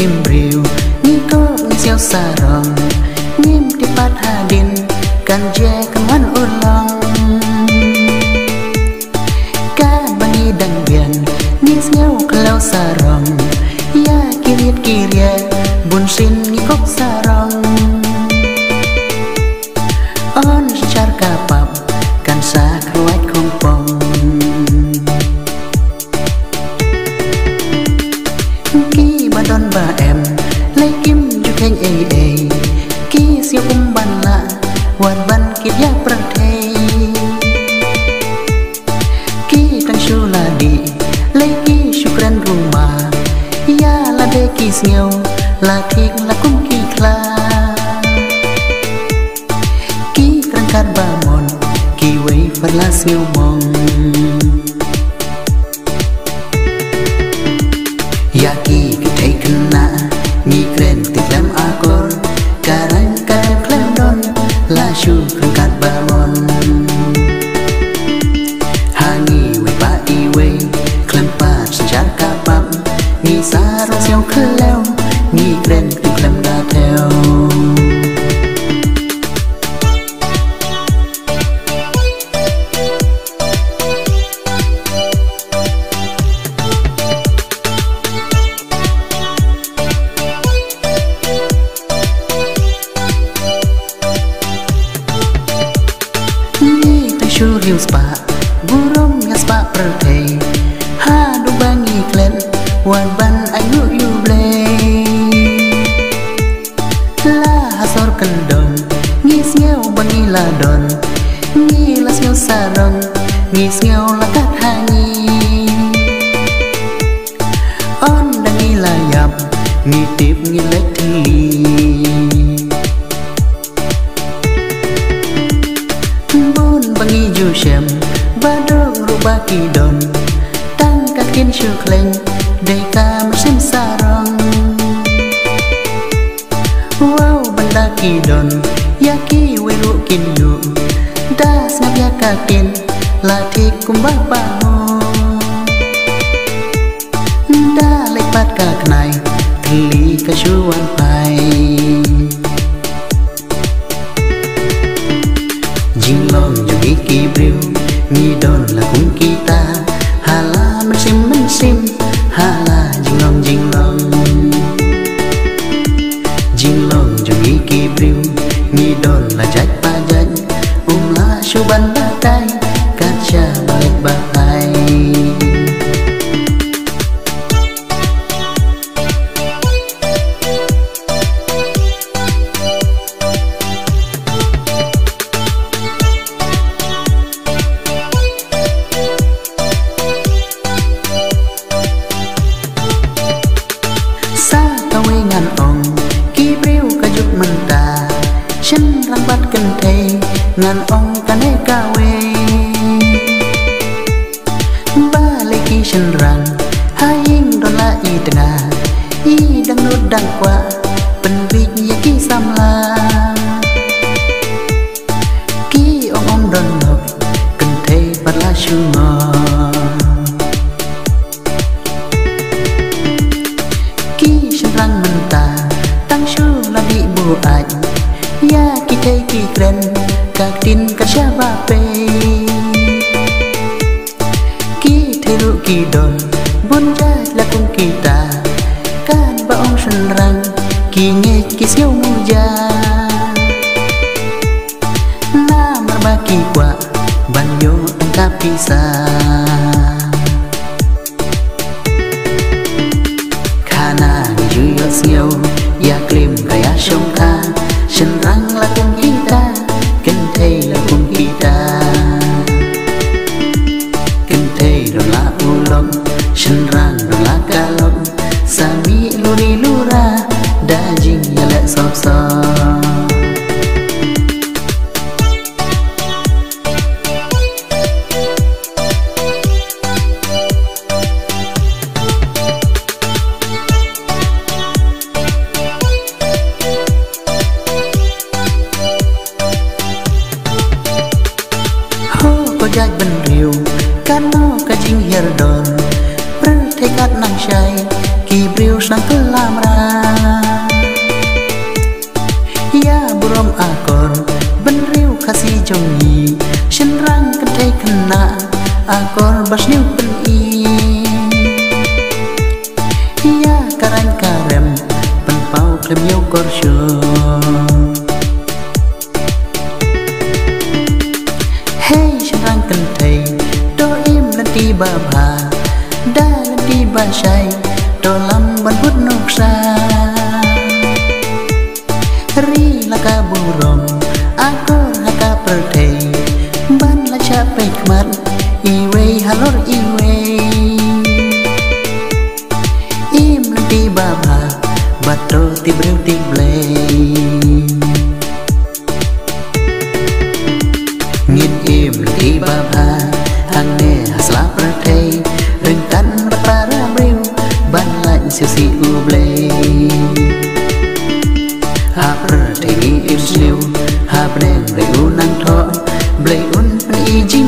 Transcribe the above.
im riu ni ko ni siêu sa rong nim ti pat hadin kan je kan wan ulang ka bangi dang bian ni siêu kalau sa rong ya kiria bun sin ni kok sa rong on char kapap kan sa kruat không pong ki badon ba em lấy kim ju khen e ki siêu ban la wan ban kit ya prate ki tang shu la di lấy ki shukran rumah ya la de ki siêu la thik la kum ki kla ki trangkat ba mon ki wei par la siêu mong ya ki thấy kena ni kren tiklam akor karang karang klam don la shu trangkat ba mon hangi we ba I we klam pa jar kapam ni sa rong siêu khleo ni kren tiklam da theo Riu spa burung ya spa perthei ha du bangi klen wan ban ayu yu ble la hasor kendong ni siau bangi la don ni la siau sarong ni siau la kat hani on dangi la yap ni tip ni lek thi bangi ju shem ba dong ru ba ki don tang ka kin shu kleng dei ka ma sim sarong wow banda ki don ya ki we ru kin yu da snap ya ka kin la thi kum ba ba ho da le pat ka knai thli ka shu wan pai jing long yogi ki briu ni don la kung kita hala men sim hala jing long yogi ki briu ni don la jaj pa jaj la shu ban ba tai kacha balik ba ai chân răng bắt cần thầy ngàn ông cả nê ca quê ba lê kỳ chân răng hai yên đó là y tnga y đang nốt đang qua bình vị nhà kỳ sam la kỳ ông đòn ngọc cần thầy bắt la chu ngò kỳ chân răng mình ta tăng chu là bị bùa ảnh ya ki thei ki kren kak tin ka shaba pe ki thelu ki don bun ja la kum kita kan ba ong shen rang ki nge ki siêu mu ja na mar ba ki kwa ban yo ang ka pisa khana ni ju yo siêu ya klim ka ya shong ka chân răng là cùng kita kinh thầy là cùng kita kinh thầy đó là u long chân răng đó là ca long sami luri lura đã jing ya lệ sop sop jaj ben riu kano ka jing her don per thekat nang shai ki briu sang kelam ra bas niu pen ya karang karem pen pau klem yo korsyo hey sharang kan thei do im lan ti ba bha da lan ti ba shai do lam ban bút nốc sa ri la ka burom akor haka per thei ban la cha pe kmat iwe halor iwe im lan ti ba bha bato ti breu ti ble nghiên im lan ti ba bha hang ne hasla per thei rừng tan bat para breu ban lạnh siêu si u ble ha per thei im siêu ha breng breu nang tho ble un i jing